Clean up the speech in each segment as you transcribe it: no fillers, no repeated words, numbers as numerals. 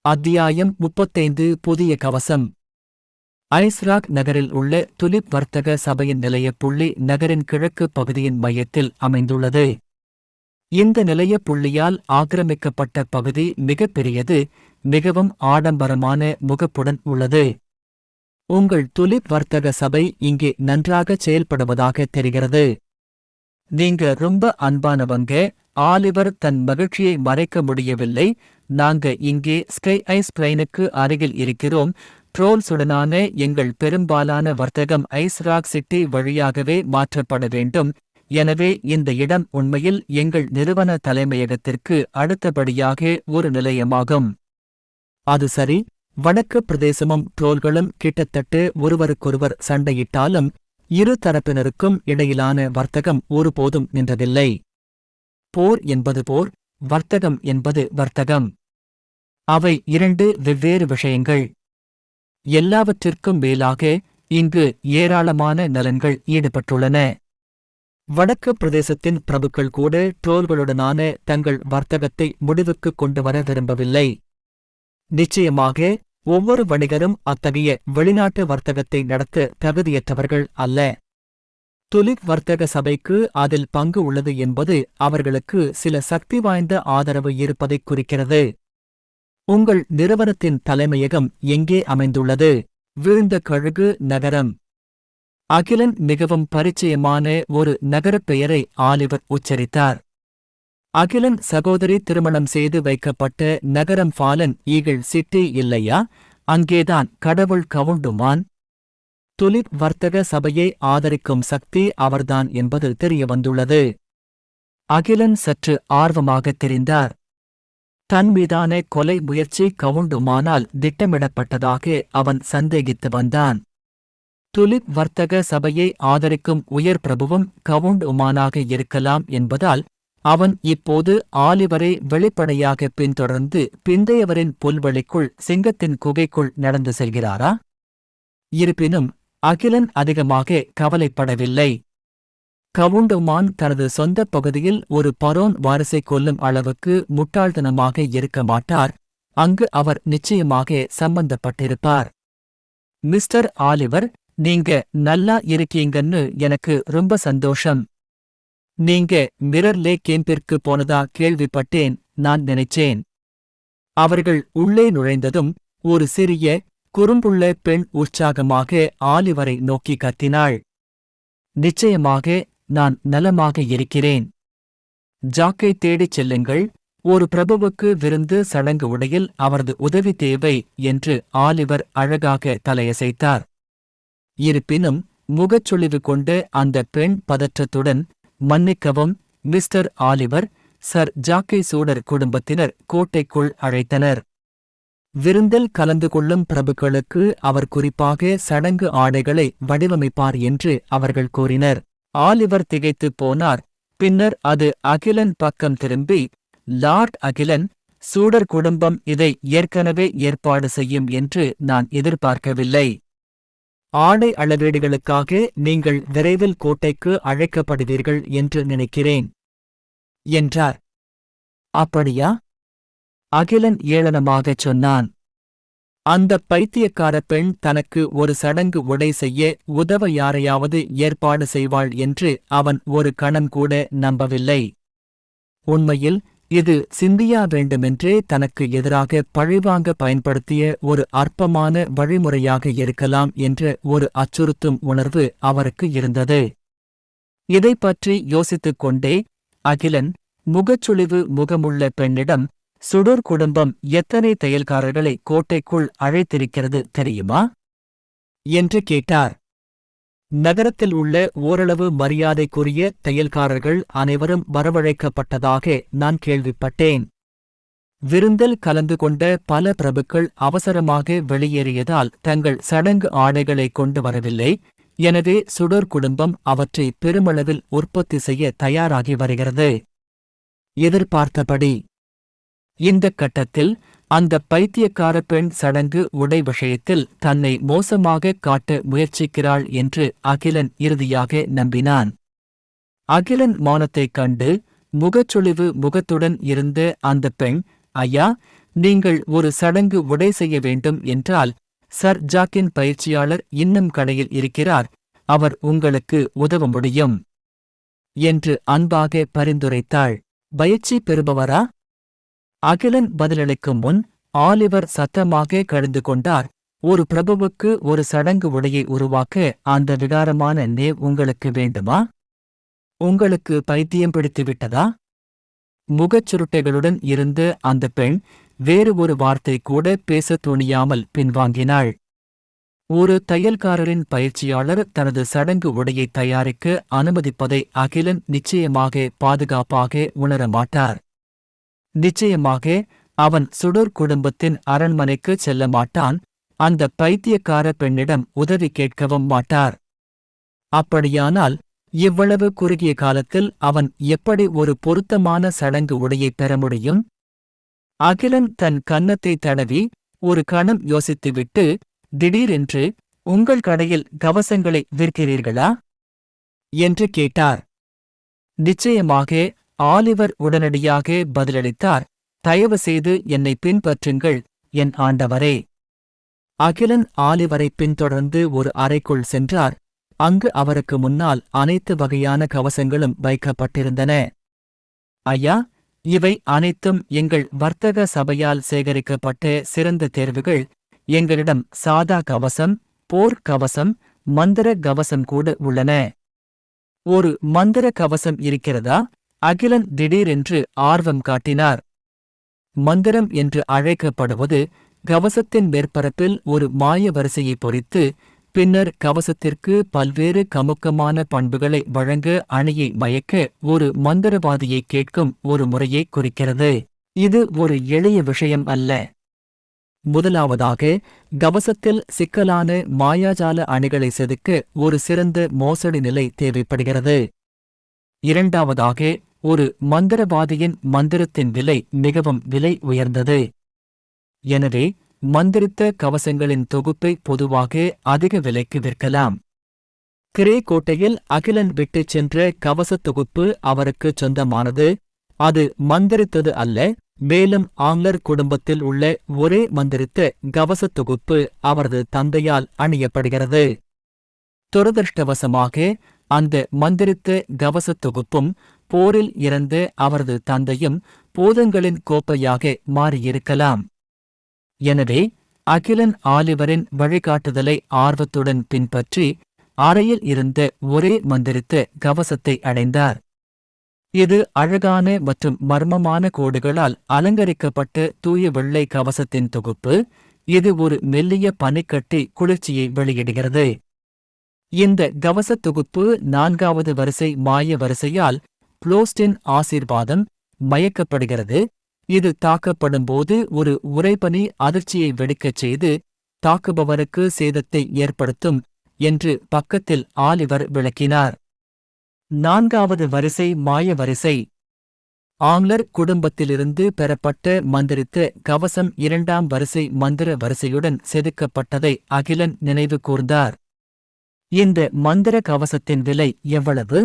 அத்தியாயம் 35 புதிய கவசம். ஐஸ்ராக் நகரில் உள்ள துலிப் வர்த்தக சபையின் நிலையப் புள்ளி நகரின் கிழக்கு பகுதியின் மையத்தில் அமைந்துள்ளது. இந்த நிலையப் புள்ளியால் ஆக்கிரமிக்கப்பட்ட பகுதி மிகப் பெரியது, மிகவும் ஆடம்பரமான முகப்புடன் உள்ளது. உங்கள் துலிப் வர்த்தக சபை இங்கே நன்றாகச் செயல்படுவதாக தெரிகிறது. நீங்க ரொம்ப அன்பானவங்க. ஆலிவர் தன் மகிழ்ச்சியை மறைக்க முடியவில்லை. நாங்க இங்கே ஸ்கை ஐஸ் பிளைனுக்கு அருகில் இருக்கிறோம். ட்ரோல்ஸுடனான எங்கள் பெரும்பாலான வர்த்தகம் ஐஸ்ராக் சிட்டி வழியாகவே மாற்றப்பட வேண்டும். எனவே இந்த இடம் உண்மையில் எங்கள் நிறுவன தலைமையகத்திற்கு அடுத்தபடியாக ஒரு நிலையமாகும். அது சரி. வடக்கு பிரதேசமும் ட்ரோல்களும் கிட்டத்தட்ட ஒருவருக்கொருவர் சண்டையிட்டாலும் இரு தரப்பினருக்கும் இடையிலான வர்த்தகம் ஒருபோதும் நின்றதில்லை. போர் என்பது போர், வர்த்தகம் என்பது வர்த்தகம். அவை இரண்டு வெவ்வேறு விஷயங்கள். எல்லாவற்றிற்கும் மேலாக இங்கு ஏராளமான நலன்கள் ஈடுபட்டுள்ளன. வடக்கு பிரதேசத்தின் பிரபுக்கள் கூட ட்ரோல்களுடனான தங்கள் வர்த்தகத்தை முடிவுக்கு கொண்டு வர விரும்பவில்லை. நிச்சயமாக ஒவ்வொரு வணிகரும் அத்தகைய வெளிநாட்டு வர்த்தகத்தை நடத்த தகுதியற்றவர்கள் அல்ல. துலிப் வர்த்தக சபைக்கு அதில் பங்கு உள்ளது என்பது அவர்களுக்கு சில சக்தி வாய்ந்த ஆதரவு இருப்பதைக் குறிக்கிறது. உங்கள் நிறுவனத்தின் தலைமையகம் எங்கே அமைந்துள்ளது? விழுந்த கழுகு நகரம். அகிலன் மிகவும் பரிச்சயமான ஒரு நகரப் பெயரை ஆலிவர் உச்சரித்தார். அகிலன் சகோதரி திருமணம் செய்து வைக்கப்பட்ட நகரம் ஃபாலன் ஈகிள் சிட்டி இல்லையா? அங்கேதான் கடவுள் கவுண்டுமான். துலிப் வர்த்தக சபையை ஆதரிக்கும் சக்தி அவர்தான் என்பது தெரியவந்துள்ளது. அகிலன் சற்று ஆர்வமாகத் தெரிந்தார். தன் மீதான கொலை முயற்சி கவுண்டுமானால் திட்டமிடப்பட்டதாக அவன் சந்தேகித்து வந்தான். துலிப் வர்த்தக சபையை ஆதரிக்கும் உயர் பிரபுவும் கவுண்டுமானாக இருக்கலாம் என்பதால் அவன் இப்போது ஆலிவரை வெளிப்படையாக பின்தொடர்ந்து பிந்தையவரின் புல்வெளிக்குள் சிங்கத்தின் குகைக்குள் நடந்து செல்கிறாரா? இருப்பினும் அகிலன் அதிகமாக கவலைப்படவில்லை. கவுண்டுமான் தனது சொந்த பகுதியில் ஒரு பரோன் வாரிசை கொல்லும் அளவுக்கு முட்டாள்தனமாக இருக்க மாட்டார். அங்கு அவர் நிச்சயமாக சம்பந்தப்பட்டிருப்பார். மிஸ்டர் ஆலிவர், நீங்க நல்லா இருக்கீங்கன்னு எனக்கு ரொம்ப சந்தோஷம். நீங்க மிரர் லேக் கேம்பிற்கு போனதா கேள்விப்பட்டேன். நான் நினைச்சேன். அவர்கள் உள்ளே நுழைந்ததும் ஒரு சிறிய குறும்புள்ள பெண் உற்சாகமாக ஆலிவரை நோக்கி கத்தினாள். நிச்சயமாக நான் நலமாக இருக்கிறேன். ஜாக்கை தேடிச் செல்லுங்கள். ஒரு பிரபுவுக்கு விருந்து சடங்கு உடையில் அவரது உதவி தேவை என்று ஆலிவர் அழகாக தலையசைத்தார். இருப்பினும் முகச்சொலிவு கொண்ட அந்த பெண் பதற்றத்துடன், மன்னிக்கவும் மிஸ்டர் ஆலிவர், சர் ஜாக்கை சூடர் குடும்பத்தினர் கோட்டைக்குள் அழைத்தனர். விருந்தில் கலந்து கொள்ளும் பிரபுக்களுக்கு அவர் குறிப்பாக சடங்கு ஆடைகளை வடிவமைப்பார் என்று அவர்கள் கூறினர். ஆலிவர் திகைத்துப் போனார். பின்னர் அது அகிலன் பக்கம் திரும்பி, லார்ட் அகிலன், சூடர் குடும்பம் இதை ஏற்கனவே ஏற்பாடு செய்யும் என்று நான் எதிர்பார்க்கவில்லை. ஆடை அளவீடுகளுக்காக நீங்கள் விரைவில் கோட்டைக்கு அழைக்கப்படுவீர்கள் என்று நினைக்கிறேன் என்றார். அப்படியா? அகிலன் ஏளனமாகச் சொன்னான். அந்த பைத்தியக்கார பெண் தனக்கு ஒரு சடங்கு உடை செய்ய உதவ யாரையாவது ஏற்பாடு செய்வாள் என்று அவன் ஒரு கணம் கூட நம்பவில்லை. உண்மையில் இது சிந்தியா வேண்டுமென்றே தனக்கு எதிராக பழிவாங்க பயன்படுத்திய ஒரு அற்பமான வழிமுறையாக இருக்கலாம் என்ற ஒரு அச்சுறுத்தும் உணர்வு அவருக்கு இருந்தது. இதைப் பற்றி யோசித்துக் கொண்டே அகிலன் முகச்சுளிவு முகமுள்ள பெண்ணிடம், சுடூர் குடும்பம் எத்தனை தையல்காரர்களை கோட்டைக்குள் அழைத்திருக்கிறது தெரியுமா என்று கேட்டார். நகரத்தில் உள்ள ஓரளவு மரியாதைக்குரிய தையல்காரர்கள் அனைவரும் வரவழைக்கப்பட்டதாக நான் கேள்விப்பட்டேன். விருந்தில் கலந்து கொண்ட பல பிரபுக்கள் அவசரமாக வெளியேறியதால் தங்கள் சடங்கு ஆடைகளை கொண்டு வரவில்லை. எனவே சுடூர் குடும்பம் அவற்றை பெருமளவில் உற்பத்தி செய்ய தயாராகி வருகிறது. எதிர்பார்த்தபடி இந்தக் கட்டத்தில் அந்த பைத்தியக்கார பெண் சடங்கு உடை விஷயத்தில் தன்னை மோசமாகக் காட்ட முயற்சிக்கிறாள் என்று அகிலன் இறுதியாக நம்பினான். அகிலன் மௌனத்தைக் கண்டு முகச்சொலிவு முகத்துடன் இருந்த அந்த பெண், ஐயா, நீங்கள் ஒரு சடங்கு உடை செய்ய வேண்டும் என்றால் சர் ஜாக்கின் பயிற்சியாளர் இன்னும் கடையில் இருக்கிறார், அவர் உங்களுக்கு உதவ முடியும் என்று அன்பாக பரிந்துரைத்தாள். பயிற்சி பெறுபவரா? அகிலன் பதிலளிக்கும் முன் ஆலிவர் சத்தமாக கடிந்து கொண்டார். ஒரு பிரபுவுக்கு ஒரு சடங்கு உடையை உருவாக்க அந்த விகாரமான நேவ் உங்களுக்கு வேண்டுமா? உங்களுக்கு பைத்தியம் பிடித்துவிட்டதா? முகச்சுருட்டைகளுடன் இருந்த அந்த பெண் வேறு ஒரு வார்த்தை கூட பேசத் துணியாமல் பின்வாங்கினாள். ஒரு தையல்காரரின் பயிற்சியாளர் தனது சடங்கு உடையை தயாரிக்க அனுமதிப்பதை அகிலன் நிச்சயமாக பாதுகாப்பாக உணர மாட்டார். நிச்சயமாக அவன் சுடர் குடும்பத்தின் அரண்மனைக்கு செல்ல மாட்டான், அந்த பைத்தியக்கார பெண்ணிடம் உதவி கேட்கவும் மாட்டார். அப்படியானால் இவ்வளவு குறுகிய காலத்தில் அவன் எப்படி ஒரு பொருத்தமான சடங்கு உடையை பெற முடியும்? அகிலன் தன் கன்னத்தை தடவி ஒரு கணம் யோசித்துவிட்டு திடீரென்று, உங்கள் கடையில் கவசங்களை விற்கிறீர்களா என்று கேட்டார். நிச்சயமாக, ஆலிவர் உடனடியாக பதிலளித்தார். தயவு செய்து என்னை பின்பற்றுங்கள் என் ஆண்டவரே. அகிலன் ஆலிவரை பின்தொடர்ந்து ஒரு அறைக்குள் சென்றார். அங்கு அவருக்கு முன்னால் அனைத்து வகையான கவசங்களும் வைக்கப்பட்டிருந்தன. ஐயா, இவை அனைத்தும் எங்கள் வர்த்தக சபையால் சேகரிக்கப்பட்ட சிறந்த தேர்வுகள். எங்களிடம் சாதா கவசம், போர் கவசம், மந்திர கவசம் கூட உள்ளன. ஒரு மந்திர கவசம் இருக்கிறதா? அகிலன் திடீரென்று ஆர்வம் காட்டினார். மந்திரம் என்று அழைக்கப்படுவது கவசத்தின் மேற்பரப்பில் ஒரு மாய வரிசையை பொறித்து பின்னர் கவசத்திற்கு பல்வேறு கமுக்கமான பண்புகளை வழங்க அணியை மயக்க ஒரு மந்திரவாதியை கேட்கும் ஒரு முறையை குறிக்கிறது. இது ஒரு எளிய விஷயம் அல்ல. முதலாவதாக, கவசத்தில் சிக்கலான மாயாஜால அணிகளை செதுக்க ஒரு சிறந்த மோசடி நிலை தேவைப்படுகிறது. இரண்டாவதாக, ஒரு மந்திரவாதியின் மந்திரத்தின் விலை மிகவும் விலை உயர்ந்தது. எனவே மந்திரித்த கவசங்களின் தொகுப்பை பொதுவாக அதிக விலைக்கு விற்கலாம். கிரே கோட்டையில் அகிலன் விட்டுச் சென்ற கவசத் தொகுப்பு அவருக்குச் சொந்தமானது. அது மந்திரித்தது அல்ல, மேலும் ஆங்லர் குடும்பத்தில் உள்ள ஒரே மந்திரித்த கவசத் தொகுப்பு அவரது தந்தையால் அணியப்படுகிறது. துரதிருஷ்டவசமாக அந்த மந்திரித்த கவசத் தொகுப்பும் போரில் இறந்த அவரது தந்தையும் பூதங்களின் கோப்பையாக மாறியிருக்கலாம். எனவே அகிலன் ஆலிவரின் வழிகாட்டுதலை ஆர்வத்துடன் பின்பற்றி அறையில் இருந்த ஒரே மந்திரித்த கவசத்தை அடைந்தார். இது அழகான மற்றும் மர்மமான கோடுகளால் அலங்கரிக்கப்பட்ட தூய வெள்ளை கவசத்தின் தொகுப்பு. இது ஒரு மெல்லிய பனிக்கட்டி குளிர்ச்சியை வெளியிடுகிறது. இந்த கவசத் தொகுப்பு 4வது வரிசை மாய வரிசையால் புளோஸ்டின் ஆசீர்வாதம் மயக்கப்படுகிறது. இது தாக்கப்படும்போது ஒரு உறைபனி அதிர்ச்சியை வெடிக்கச் செய்து தாக்குபவருக்கு சேதத்தை ஏற்படுத்தும் என்று பக்கத்தில் ஆலிவர் விளக்கினார். 4வது வரிசை மாய வரிசை. ஆங்லர் குடும்பத்திலிருந்து பெறப்பட்ட மந்திரித்த கவசம் 2ஆம் வரிசை மந்திர வரிசையுடன் செதுக்கப்பட்டதை அகிலன் நினைவு கூர்ந்தார். இந்த மந்திர கவசத்தின் விலை எவ்வளவு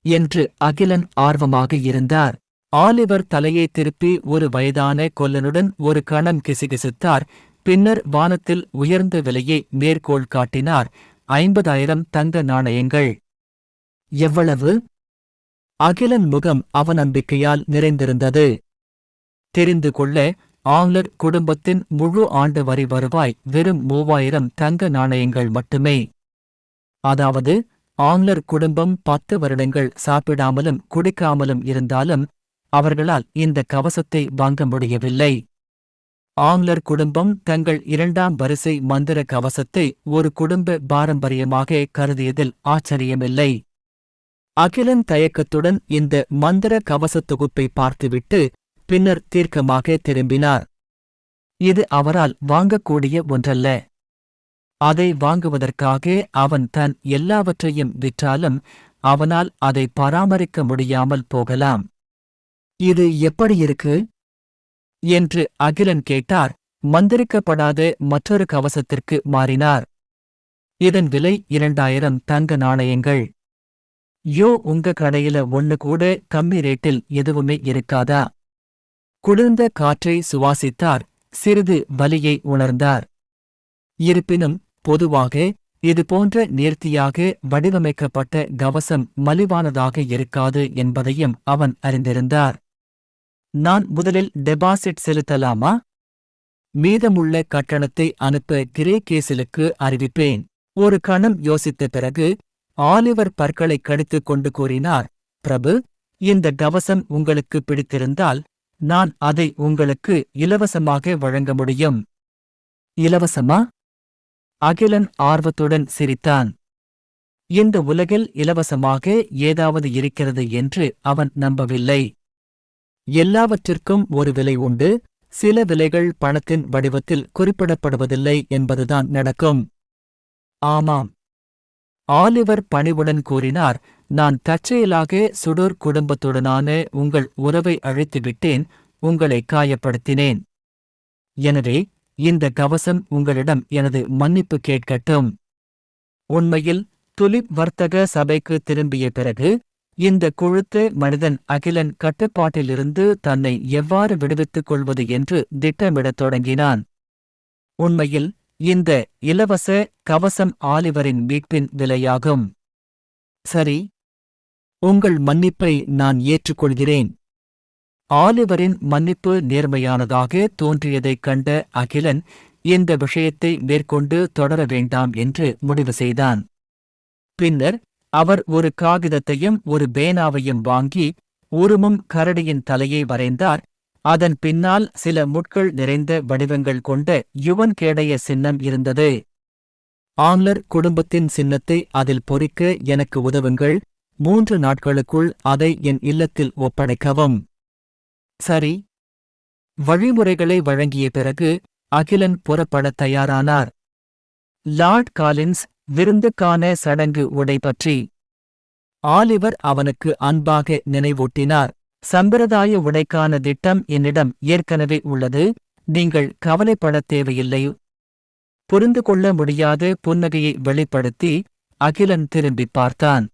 என்று அகிலன் ஆர்வமாக இருந்தார். ஆலிவர் தலையை திருப்பி ஒரு வயதான கொல்லனுடன் ஒரு கணம் கிசுகிசுத்தார். பின்னர் வானத்தில் உயர்ந்த விலையை மேற்கோள் காட்டினார். 50,000 தங்க நாணயங்கள். எவ்வளவு? அகிலன் முகம் அவநம்பிக்கையால் நிறைந்திருந்தது. தெரிந்து கொள்ள, ஆங்லர் குடும்பத்தின் முழு ஆண்டு வரி வருவாய் வெறும் 3000 தங்க நாணயங்கள் மட்டுமே. அதாவது ஆங்லர் குடும்பம் 10 வருடங்கள் சாப்பிடாமலும் குடிக்காமலும் இருந்தாலும் அவர்களால் இந்த கவசத்தை வாங்க முடியவில்லை. ஆங்லர் குடும்பம் தங்கள் 2ஆம் வரிசை மந்திர கவசத்தை ஒரு குடும்ப பாரம்பரியமாக கருதியதில் ஆச்சரியமில்லை. அகிலன் தயக்கத்துடன் இந்த மந்திர கவசத் தொகுப்பை பார்த்துவிட்டு பின்னர் தீர்க்கமாக திரும்பினார். இது அவரால் வாங்கக்கூடிய ஒன்றல்ல. அதை வாங்குவதற்காக அவன் தன் எல்லாவற்றையும் விற்றாலும் அவனால் அதை பராமரிக்க முடியாமல் போகலாம். இது எப்படி இருக்கு என்று அகிலன் கேட்டார். மந்திரிக்கப்படாத மற்றொரு கவசத்திற்கு மாறினார். இதன் விலை 2000 தங்க நாணயங்கள். யோ, உங்க கடையில ஒண்ணு கூட கம்மி ரேட்டில் எதுவுமே இருக்காதா? குளிர்ந்த காற்றை சுவாசித்தார், சிறிது வலியை உணர்ந்தார். இருப்பினும் பொதுவாக இதுபோன்ற நேர்த்தியாக வடிவமைக்கப்பட்ட கவசம் மலிவானதாக இருக்காது என்பதையும் அவன் அறிந்திருந்தார். நான் முதலில் டெபாசிட் செலுத்தலாமா? மீதமுள்ள கட்டணத்தை அனுப்ப கிரே கேசிலுக்கு அறிவிப்பேன். ஒரு கணம் யோசித்த பிறகு ஆலிவர் பற்களை கடித்துக் கொண்டு கூறினார், பிரபு, இந்த கவசம் உங்களுக்கு பிடித்திருந்தால் நான் அதை உங்களுக்கு இலவசமாக வழங்க முடியும். இலவசமா? அகிலன் ஆர்வத்துடன் சிரித்தான். இந்த உலகில் இலவசமாக ஏதாவது இருக்கிறது என்று அவன் நம்பவில்லை. எல்லாவற்றிற்கும் ஒரு விலை உண்டு, சில விலைகள் பணத்தின் வடிவத்தில் குறிப்பிடப்படுவதில்லை என்பதுதான் நடக்கும். ஆமாம். ஆலிவர் பணிவுடன் கூறினார், நான் தற்செயலாக சுடோர் குடும்பத்துடனான உங்கள் உறவை அழைத்துவிட்டேன், உங்களை காயப்படுத்தினேன். எனவே இந்த கவசம் உங்களிடம் எனது மன்னிப்பு கேட்கட்டும். உண்மையில் துலிப் வர்த்தக சபைக்கு திரும்பிய பிறகு இந்த கொழுத்த மனிதன் அகிலன் கட்டுப்பாட்டிலிருந்து தன்னை எவ்வாறு விடுவித்துக் கொள்வது என்று திட்டமிடத் தொடங்கினான். உண்மையில் இந்த இலவச கவசம் ஆலிவரின் மீட்பின் விலையாகும். சரி, உங்கள் மன்னிப்பை நான் ஏற்றுக்கொள்கிறேன். ஆலிவரின் மன்னிப்பு நேர்மையானதாக தோன்றியதைக் கண்ட அகிலன் இந்த விஷயத்தை மேற்கொண்டு தொடர வேண்டாம் என்று முடிவு செய்தான். பின்னர் அவர் ஒரு காகிதத்தையும் ஒரு பேனாவையும் வாங்கி உருமும் கரடியின் தலையை வரைந்தார். அதன் பின்னால் சில முட்கள் நிறைந்த வடிவங்கள் கொண்ட யுவன் கேடய சின்னம் இருந்தது. ஆங்லர் குடும்பத்தின் சின்னத்தை அதில் பொறிக்க எனக்கு உதவுங்கள். 3 நாட்களுக்குள் அதை என் இல்லத்தில் ஒப்படைக்கவும். சரி. வழிமுறைகளை வழங்கிய பிறகு அகிலன் புறப்படத் தயாரானார். லார்ட் காலின்ஸ் விருந்துக்கான சடங்கு உடை பற்றி ஆலிவர் அவனுக்கு அன்பாக நினைவூட்டினார். சம்பிரதாய உடைக்கான திட்டம் என்னிடம் ஏற்கனவே உள்ளது, நீங்கள் கவலைப்படத் தேவையில்லை. புரிந்து கொள்ள முடியாத புன்னகையை வெளிப்படுத்தி அகிலன் திரும்பிப் பார்த்தான்.